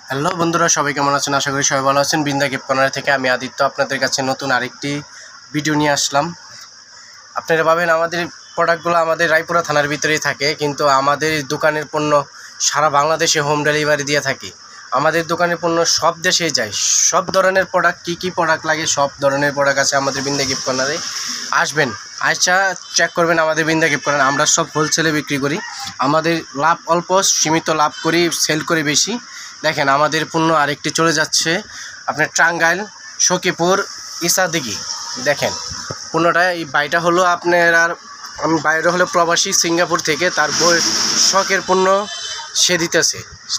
Hello বন্ধুরা, সবাই কেমন আছেন? আশা করি সবাই ভালো আছেন। বৃন্দা গিফট কর্নার থেকে আমি আদিত্য আপনাদের কাছে নতুন আরেকটি ভিডিও নিয়ে আসলাম। আপনারা ভাবেন আমাদের প্রোডাক্টগুলো আমাদের রায়পুরা থানার ভিতরেই থাকে, কিন্তু আমাদের দোকানের পণ্য সারা বাংলাদেশে হোম ডেলিভারি দিয়ে থাকি। আমাদের দোকানের পণ্য সব দেশেই যায়। সব ধরনের প্রোডাক্ট, কী প্রোডাক্ট লাগে সব ধরনের প্রোডাক্ট আছে আমাদের বৃন্দা গিফট কর্নারে। আসবেন, আচ্ছা চেক করবেন আমাদের বৃন্দা গিফট কর্নার। আমরা সব হোলসেলে বিক্রি করি। আমাদের লাভ অল্প, সীমিত লাভ করি, সেল করি বেশি। দেখেন আমাদের পণ্য আরেকটি চলে যাচ্ছে আপনার টাঙ্গাইল, সখীপুর, ইসাদিঘি। দেখেন পণ্যটা, এই বাইটা হলো আপনার, আর আমি বাইরে হলো প্রবাসী সিঙ্গাপুর থেকে। তার শখের পণ্য সে দিতেছে,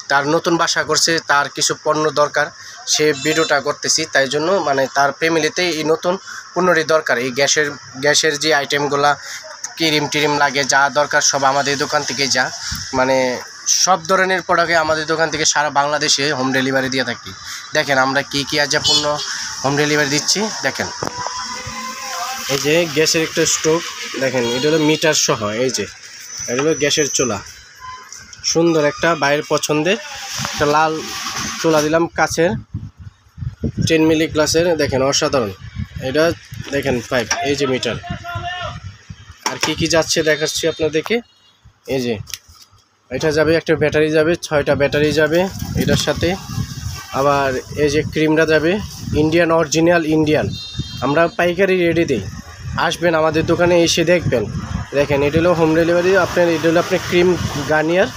তার নতুন বাসা করছে, তার কিছু পণ্য দরকার, সে ভিডিওটা করতেছি। তাই জন্য মানে তার ফ্যামিলিতে এই নতুন পণ্যটি দরকার। এই গ্যাসের যে আইটেমগুলা, ক্রিম টিরিম লাগে, যা দরকার সব আমাদের দোকান থেকে যা মানে সব ধরনের প্রোডাক্টে আমাদের দোকান থেকে সারা বাংলাদেশে হোম ডেলিভারি দিয়ে থাকি। দেখেন আমরা কী আজা পণ্য হোম ডেলিভারি দিচ্ছি। দেখেন এই যে গ্যাসের একটা স্টোভ, দেখেন এটা হলো মিটার সহ। এই যে এটা হলো গ্যাসের চুলা, সুন্দর একটা বাইরের পছন্দের একটা লাল চুলা দিলাম, কাছের 10 মিলি গ্লাসের। দেখেন অসাধারণ। এটা দেখেন পাইপ, এই যে মিটার। আর কি যাচ্ছে দেখাচ্ছি আপনাদেরকে। এই যে এটা যাবে, একটা ব্যাটারি যাবে, 6টা ব্যাটারি যাবে এটার সাথে। আবার এই যে ক্রিমটা যাবে ইন্ডিয়ান, অরিজিনাল ইন্ডিয়ান। আমরা পাইকারি রেডি দিই। আসবেন আমাদের দোকানে এসে দেখবেন। দেখেন এটা হলো হোম ডেলিভারি। আপনার এটা হলো আপনার ক্রিম গার্নিয়ার,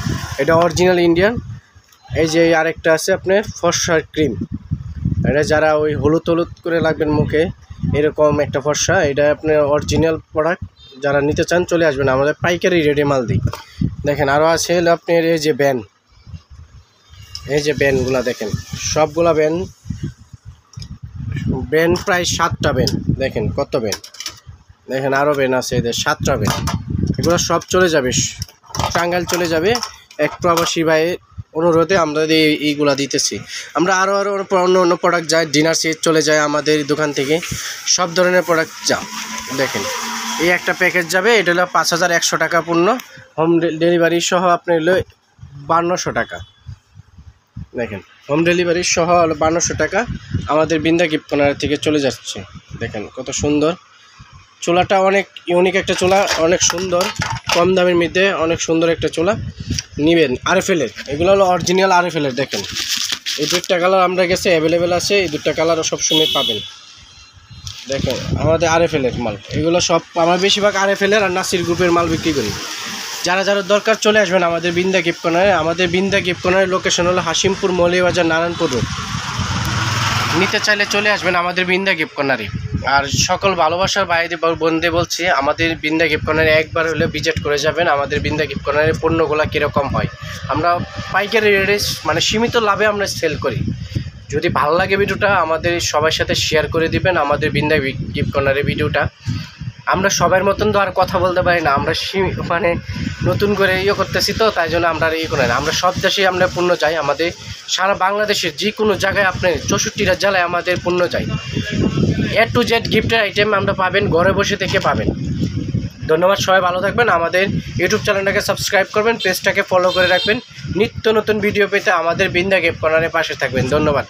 এটা অরিজিনাল ইন্ডিয়ান। এই যে আরেকটা আছে আপনার ফর্সার ক্রিম, এটা যারা ওই হলুদ করে লাগবেন মুখে, এরকম একটা ফর্সা, এটা আপনার অরিজিনাল প্রোডাক্ট। যারা নিতে চান চলে আসবেন, আমাদের পাইকারি রেডি মাল দিই। দেখেন আরও আছে হলো আপনার এই যে ব্যান, এই যে ব্যানগুলা দেখেন, সবগুলা ব্যান প্রায় 7টা ব্যান। দেখেন কত ব্যান, দেখেন আরও ব্যান আছে, এদের 7টা ব্যান। এগুলো সব চলে যাবে টাঙ্গাইল, চলে যাবে। এক প্রবাসী ভাইয়ের অনুরোধে আমরা এইগুলা দিতেছি। আমরা আরও অন্য প্রোডাক্ট যায়, ডিনার সেট চলে যায় আমাদের দোকান থেকে, সব ধরনের প্রোডাক্ট যা। দেখেন এই একটা প্যাকেজ যাবে, এটা হলো 5100 টাকা পণ্য, হোম ডেলিভারি সহ আপনার হলো 5200 টাকা। দেখেন হোম ডেলিভারি সহ হলো 5200 টাকা আমাদের বৃন্দা গিফট কর্নার থেকে চলে যাচ্ছে। দেখেন কত সুন্দর চুলাটা, অনেক ইউনিক একটা চুলা, অনেক সুন্দর, কম দামের মধ্যে অনেক সুন্দর একটা চুলা নেবেন। আরএফএলের, এগুলো হলো অরিজিনাল আরএফএলের। দেখেন এই 2টা কালার আমরা কাছে অ্যাভেলেবেল আছে, এই 2টা কালারও সবসময় পাবেন। দেখেন আমাদের আরএফএলের মাল, এগুলো সব আমরা বেশিরভাগ আরএফএলের আর নাসির গ্রুপের মাল বিক্রি করি। যারা দরকার চলে আসবেন আমাদের বৃন্দা গিফট কর্নারে। আমাদের বৃন্দা গিফট কর্নারের লোকেশন হলো হাসিমপুর, মৌলভীবাজার, নারায়ণপুর রোড। নিতে চাইলে চলে আসবেন আমাদের বৃন্দা গিফট কর্নারে। আর সকল ভালোবাসার বাইরে বন্ধে বলছি, আমাদের বৃন্দা গিফট কর্নারে একবার হলে ভিজিট করে যাবেন। আমাদের বৃন্দা গিফট কর্নারের পণ্যগুলো কীরকম হয়, আমরা পাইকারি রেটে মানে সীমিত লাভে আমরা সেল করি। যদি ভালো লাগে ভিডিওটা আমাদের সবার সাথে শেয়ার করে দিবেন। আমাদের বৃন্দা গিফট কর্নারের ভিডিওটা আমরা সবার মতন তো আর কথা বলতে পারি না, আমরা মানে নতুন করে করতেছি তো, তাই জন্য আমরা করি না। আমরা সব দেশেই আমরা পণ্য যাই, আমাদের সারা বাংলাদেশের যে কোনো জায়গায় আপনার 64টা জেলায় আমাদের পণ্য যাই। A to Z গিফটের আইটেম আমরা পাবেন, ঘরে বসে থেকে পাবেন। ধন্যবাদ, সবাই ভালো থাকবেন। আমাদের ইউটিউব চ্যানেলটাকে সাবস্ক্রাইব করবেন, পেজটাকে ফলো করে রাখবেন। নিত্য নতুন ভিডিও পেতে আমাদের বৃন্দা গিফট কর্নারের পাশে থাকবেন। ধন্যবাদ।